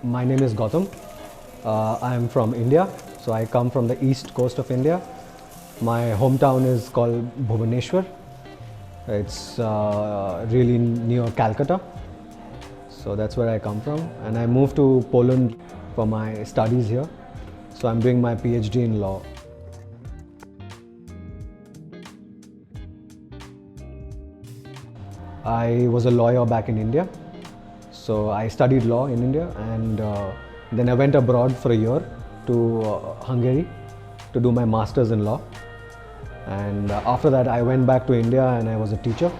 My name is Gautam. I am from India, so I come from the east coast of India. My hometown is called Bhubaneswar. It's really near Calcutta, so that's where I come from. And I moved to Poland for my studies here. So I'm doing my PhD in law. I was a lawyer back in India. So I studied law in India, and then I went abroad for a year to Hungary to do my master's in law. And after that I went back to India and I was a teacher.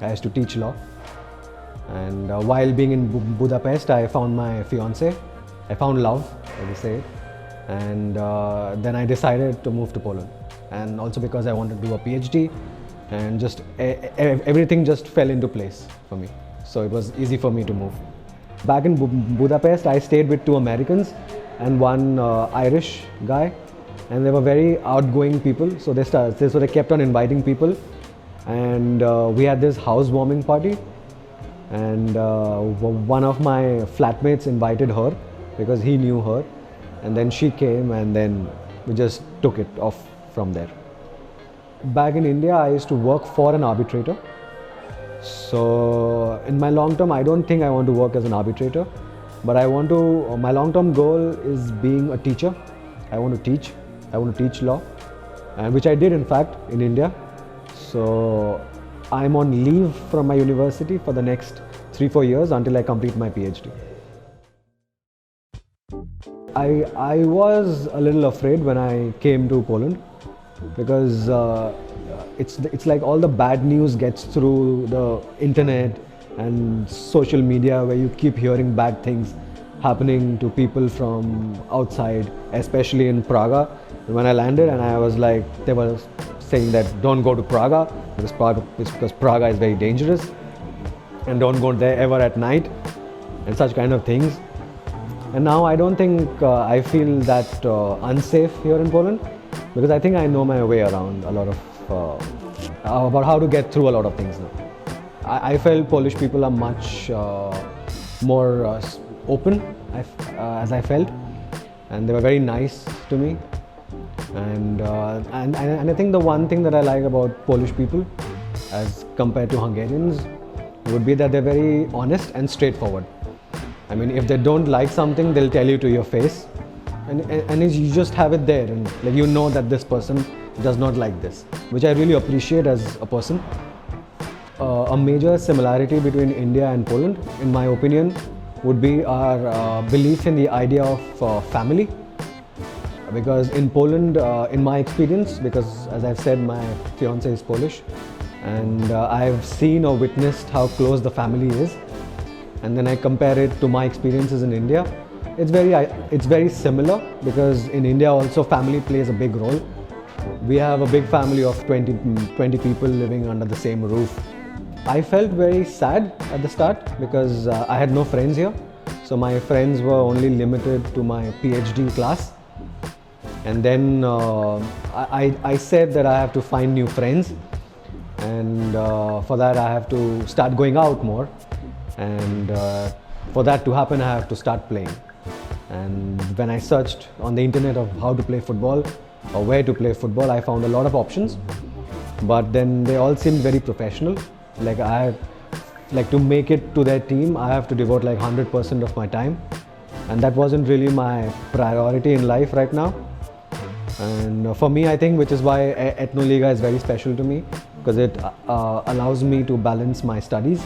I used to teach law. And while being in Budapest, I found my fiancée. I found love, as they say. And then I decided to move to Poland. And also because I wanted to do a PhD, and just everything just fell into place for me. So it was easy for me to move. Back in Budapest, I stayed with two Americans and one Irish guy, and they were very outgoing people. So they kept on inviting people, and we had this housewarming party. And one of my flatmates invited her because he knew her, and then she came, and then we just took it off from there. Back in India, I used to work for an arbitrator. So in my long term, I don't think I want to work as an arbitrator, but my long term goal is being a teacher. I want to teach law, and which I did in fact in India. So I'm on leave from my university for the next 3-4 years until I complete my PhD. I was a little afraid when I came to Poland because it's like all the bad news gets through the internet and social media, where you keep hearing bad things happening to people from outside, especially in Prague. When I landed, and I was like, they were saying that don't go to Prague because Prague is very dangerous, and don't go there ever at night, and such kind of things. And now I don't think I feel that unsafe here in Poland, because I think I know my way around a lot of about how to get through a lot of things now. I felt Polish people are much more open, as I felt, and they were very nice to me. And I think the one thing that I like about Polish people, as compared to Hungarians, would be that they're very honest and straightforward. I mean, if they don't like something, they'll tell you to your face, and you just have it there, and like you know that this person does not like this, which I really appreciate as a person. A major similarity between India and Poland, in my opinion, would be our belief in the idea of family. Because in Poland, in my experience, because as I've said, my fiancée is Polish, and I've seen or witnessed how close the family is, and then I compare it to my experiences in India. It's very similar, because in India also family plays a big role. We have a big family of 20 people living under the same roof. I felt very sad at the start because I had no friends here. So my friends were only limited to my PhD class. And then I said that I have to find new friends, and for that I have to start going out more. And for that to happen, I have to start playing. And when I searched on the internet of how to play football or where to play football, I found a lot of options, but then they all seemed very professional. Like to make it to their team, I have to devote like 100% of my time, and that wasn't really my priority in life right now. And for me, I think, which is why Ethnoliga is very special to me, because it allows me to balance my studies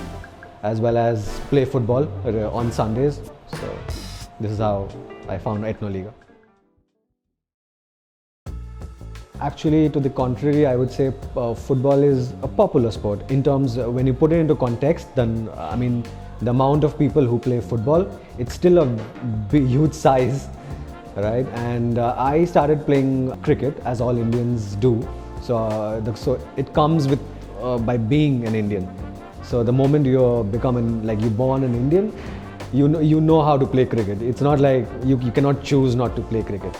as well as play football on Sundays. So this is how I found Ethnoliga. Actually, to the contrary, I would say football is a popular sport. In terms, when you put it into context, then I mean, the amount of people who play football, it's still a huge size, right? And I started playing cricket, as all Indians do. So it comes with by being an Indian. So the moment you're born an Indian, you know how to play cricket. It's not like you cannot choose not to play cricket.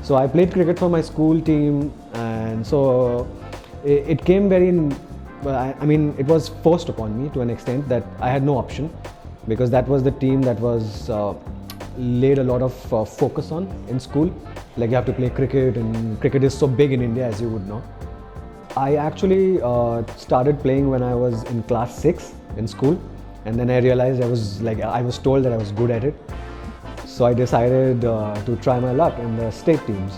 So I played cricket for my school team, and so it came very, I mean, it was forced upon me to an extent that I had no option, because that was the team that was laid a lot of focus on in school. Like you have to play cricket, and cricket is so big in India, as you would know. I actually started playing when I was in class 6 in school, and then I realized I was told that I was good at it. So I decided to try my luck in the state teams.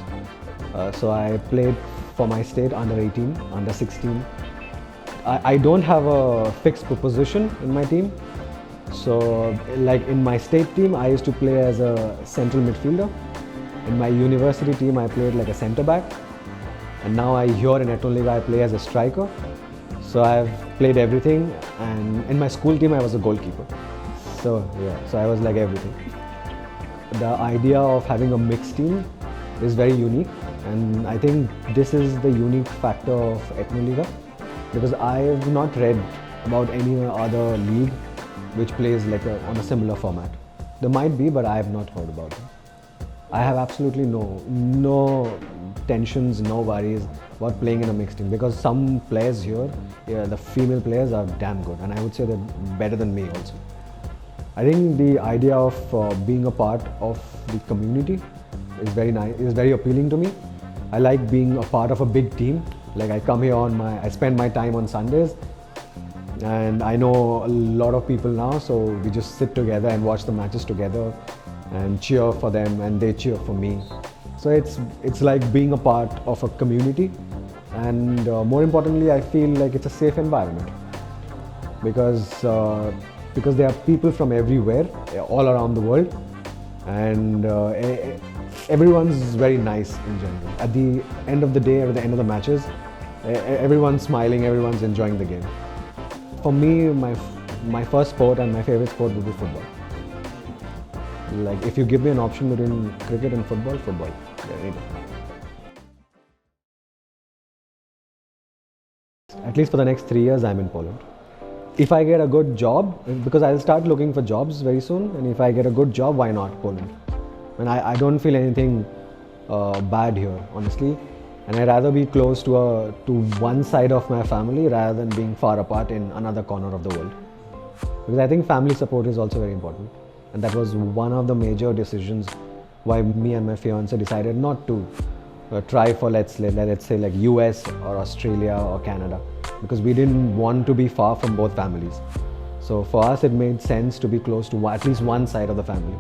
So I played for my state under 18, under 16. I don't have a fixed position in my team. So like in my state team, I used to play as a central midfielder. In my university team, I played like a centre back. And now here in Ethno Liga, I play as a striker. So I've played everything. And in my school team, I was a goalkeeper. So yeah, so I was like everything. The idea of having a mixed team is very unique. And I think this is the unique factor of Ethno Liga, because I have not read about any other league which plays like on a similar format. There might be, but I have not heard about them. I have absolutely no tensions, no worries about playing in a mixed team, because some players here, yeah, the female players are damn good, and I would say they're better than me also. I think the idea of being a part of the community is very nice, is very appealing to me. I like being a part of a big team. Like I come here I spend my time on Sundays, and I know a lot of people now, so we just sit together and watch the matches together and cheer for them, and they cheer for me. So it's like being a part of a community, and more importantly, I feel like it's a safe environment, because there are people from everywhere, all around the world, and everyone's very nice in general. At the end of the day, at the end of the matches, everyone's smiling, everyone's enjoying the game. For me, my first sport and my favorite sport would be football. Like if you give me an option between cricket and football, football. Yeah, at least for the next 3 years, I'm in Poland. If I get a good job, because I'll start looking for jobs very soon, and if I get a good job, why not Poland? And I don't feel anything bad here, honestly. And I'd rather be close to one side of my family rather than being far apart in another corner of the world. Because I think family support is also very important. And that was one of the major decisions why me and my fiance decided not to try for let's say like US or Australia or Canada, because we didn't want to be far from both families. So for us, it made sense to be close to at least one side of the family.